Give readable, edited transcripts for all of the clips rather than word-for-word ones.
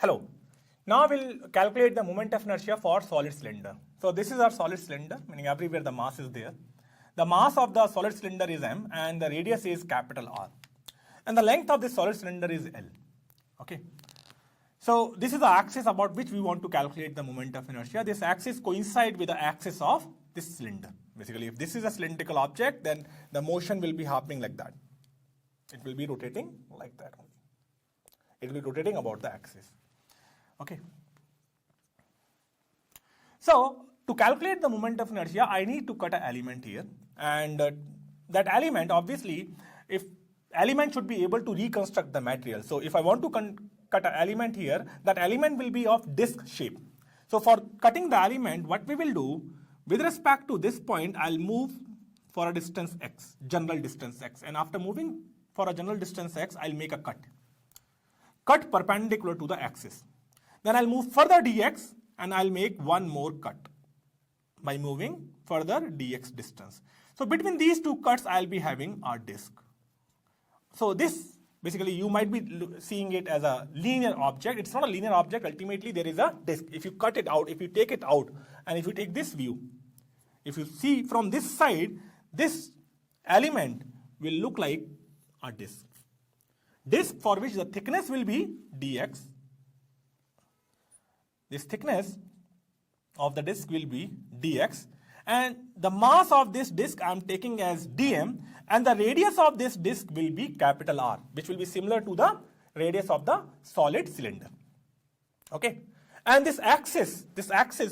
Hello. Now we'll calculate the moment of inertia for solid cylinder. So this is our solid cylinder, meaning everywhere the mass is there. The mass of the solid cylinder is m and the radius is capital R. And the length of this solid cylinder is L. Okay. So this is the axis about which we want to calculate the moment of inertia. This axis coincides with the axis of this cylinder. Basically, if this is a cylindrical object, then the motion will be happening like that. It will be rotating like that. It will be rotating about the axis. Okay. So to calculate the moment of inertia, I need to cut an element here, and that element, obviously, if element should be able to reconstruct the material. So if I want to cut an element here, that element will be of disc shape. So for cutting the element, what we will do, with respect to this point, I'll move for a distance x, general distance x, and after moving for a general distance x, I'll make a cut. Cut perpendicular to the axis. Then I'll move further dx and I'll make one more cut by moving further dx distance. So between these two cuts, I'll be having our disc. So this, basically, you might be seeing it as a linear object. It's not a linear object. Ultimately, there is a disc. If you cut it out, if you take it out, and if you take this view, if you see from this side, this element will look like a disc. Disc for which the thickness will be dx. This thickness of the disc will be dx, and the mass of this disc I am taking as dm, and the radius of this disc will be capital R, which will be similar to the radius of the solid cylinder. Okay, and this axis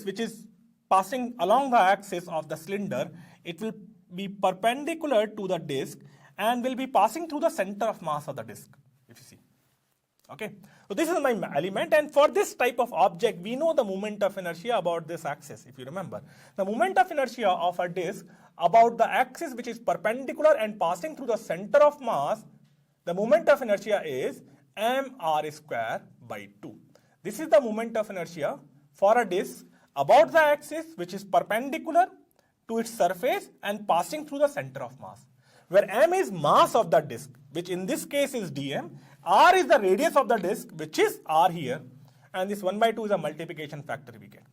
which is passing along the axis of the cylinder, it will be perpendicular to the disc and will be passing through the center of mass of the disc, if you see. Okay, so this is my element, and for this type of object, we know the moment of inertia about this axis, if you remember. The moment of inertia of a disc about the axis which is perpendicular and passing through the center of mass, the moment of inertia is mr square by 2. This is the moment of inertia for a disc about the axis which is perpendicular to its surface and passing through the center of mass, where m is mass of the disc, which in this case is dm, r is the radius of the disc, which is r here, and this 1 by 2 is a multiplication factor we get.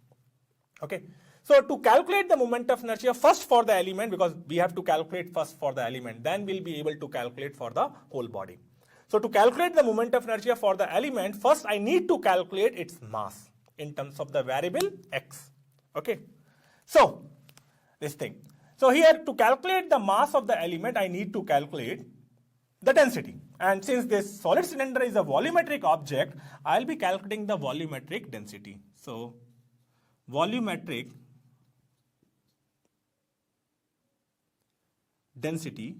Okay, so to calculate the moment of inertia first for the element, because we have to calculate first for the element, then we'll be able to calculate for the whole body. So to calculate the moment of inertia for the element, first I need to calculate its mass in terms of the variable x. Okay, so this thing. So here, to calculate the mass of the element, I need to calculate the density. And since this solid cylinder is a volumetric object, I'll be calculating the volumetric density. So volumetric density,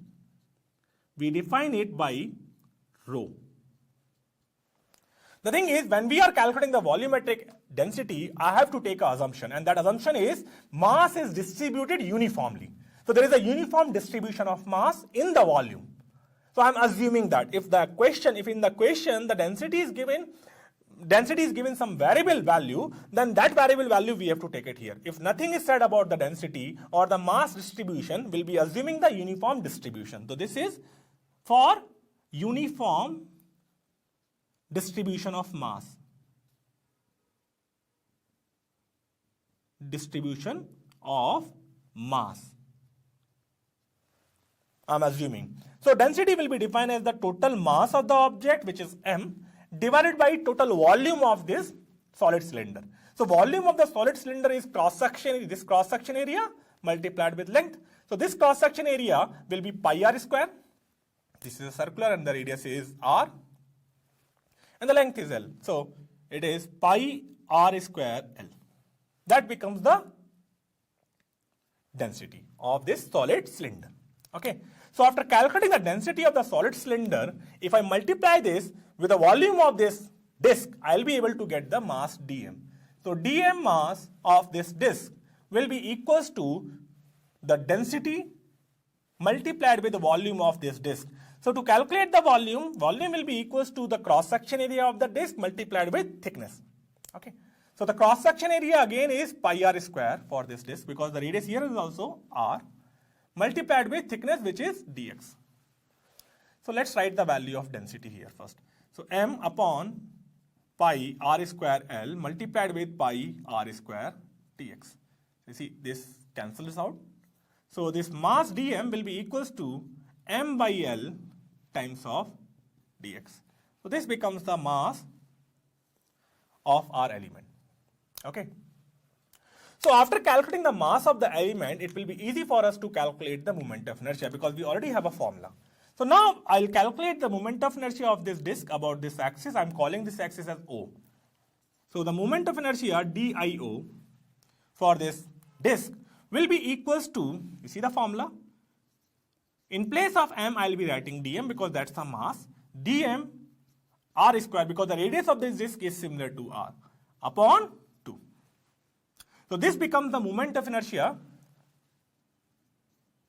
we define it by rho. The thing is, when we are calculating the volumetric density, I have to take an assumption, and that assumption is mass is distributed uniformly. So there is a uniform distribution of mass in the volume. So I'm assuming that if in the question the density is given some variable value, then that variable value we have to take it here. If nothing is said about the density or the mass distribution, we'll be assuming the uniform distribution. So this is for uniform distribution of mass. Distribution of mass, I'm assuming. So density will be defined as the total mass of the object, which is m, divided by total volume of this solid cylinder. So volume of the solid cylinder is cross-section, this cross-section area multiplied with length. So this cross-section area will be pi r square. This is a circular and the radius is r. And the length is L. So it is pi r square L. That becomes the density of this solid cylinder. Okay. So after calculating the density of the solid cylinder, if I multiply this with the volume of this disc, I'll be able to get the mass dm. So dm mass of this disc will be equals to the density multiplied with the volume of this disc. So to calculate the volume will be equals to the cross-section area of the disc multiplied with thickness. Okay. So the cross-section area again is pi r square for this disc, because the radius here is also r, multiplied with thickness, which is dx. So let's write the value of density here first. So m upon pi r square L multiplied with pi r square dx. You see, this cancels out. So this mass dm will be equals to m by L times of dx. So this becomes the mass of our element. Okay. So after calculating the mass of the element, it will be easy for us to calculate the moment of inertia because we already have a formula. So now I'll calculate the moment of inertia of this disk about this axis. I'm calling this axis as O. So the moment of inertia DIO for this disk will be equals to, you see the formula? In place of m, I'll be writing dm because that's the mass. Dm r square because the radius of this disk is similar to r upon 2. So this becomes the moment of inertia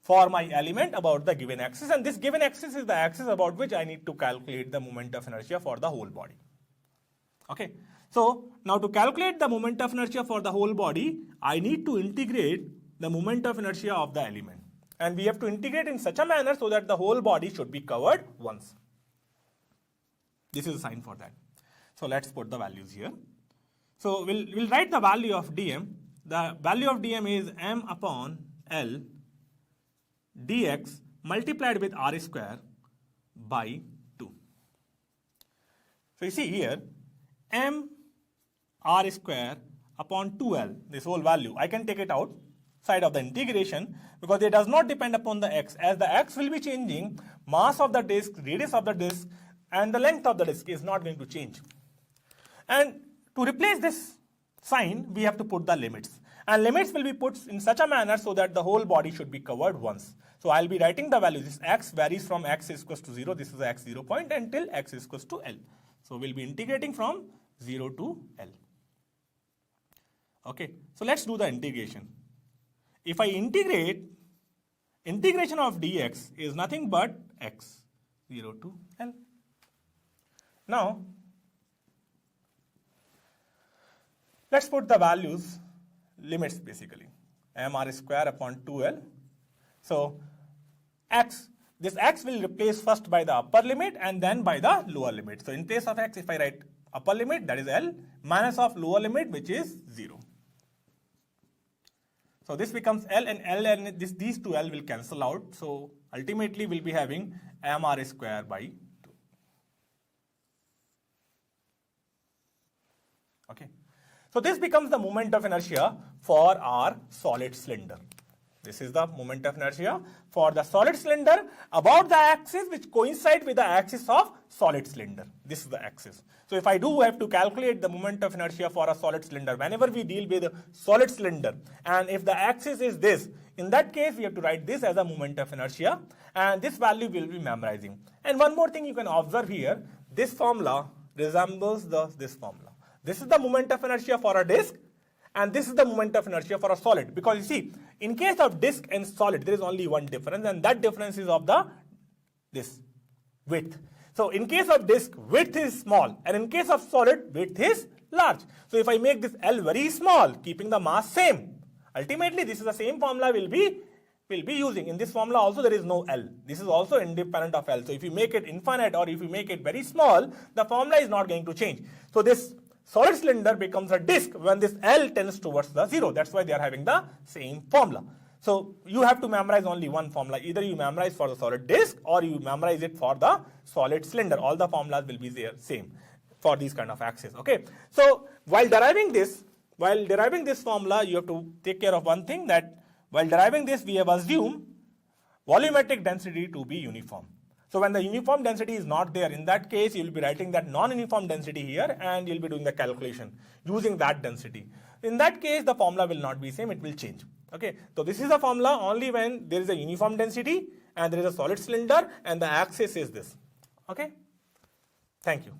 for my element about the given axis, and this given axis is the axis about which I need to calculate the moment of inertia for the whole body. Okay. So now to calculate the moment of inertia for the whole body, I need to integrate the moment of inertia of the element. And we have to integrate in such a manner so that the whole body should be covered once. This is a sign for that. So let's put the values here. So we'll write the value of dm. The value of dm is m upon L dx multiplied with r square by 2. So you see here, m r square upon 2L, this whole value, I can take it out side of the integration because it does not depend upon the x. As the x will be changing, mass of the disk, radius of the disk, and the length of the disk is not going to change. And to replace this sign, we have to put the limits. And limits will be put in such a manner so that the whole body should be covered once. So I'll be writing the value. This x varies from x is equals to 0. This is the x0 point until x is equals to L. So we'll be integrating from 0 to L. Okay. So let's do the integration. If I integrate, integration of dx is nothing but x 0 to L. Now, let's put the values, limits basically, mr square upon 2L. So x, this x will replace first by the upper limit and then by the lower limit. So in place of x, if I write upper limit, that is L, minus of lower limit, which is 0. So this becomes L and these two L will cancel out. So ultimately we'll be having mr square by 2. Okay. So this becomes the moment of inertia for our solid cylinder. This is the moment of inertia for the solid cylinder about the axis which coincides with the axis of solid cylinder. This is the axis. So if I do have to calculate the moment of inertia for a solid cylinder, whenever we deal with a solid cylinder, and if the axis is this, in that case we have to write this as a moment of inertia, and this value will be memorizing. And one more thing you can observe here, this formula resembles this formula. This is the moment of inertia for a disk, and this is the moment of inertia for a solid. Because you see, in case of disk and solid, there is only one difference, and that difference is of this width. So in case of disk, width is small, and in case of solid, width is large. So if I make this L very small, keeping the mass same, ultimately this is the same formula we'll be using. In this formula also there is no L. This is also independent of L. So if you make it infinite or if you make it very small, the formula is not going to change. So this solid cylinder becomes a disk when this L tends towards the 0. That's why they are having the same formula. So you have to memorize only one formula. Either you memorize for the solid disk or you memorize it for the solid cylinder. All the formulas will be there same for these kind of axes. Okay. So while deriving this formula, you have to take care of one thing, that while deriving this, we have assumed volumetric density to be uniform. So when the uniform density is not there, in that case, you will be writing that non-uniform density here and you will be doing the calculation using that density. In that case, the formula will not be same, it will change. Okay, so this is the formula only when there is a uniform density and there is a solid cylinder and the axis is this. Okay, thank you.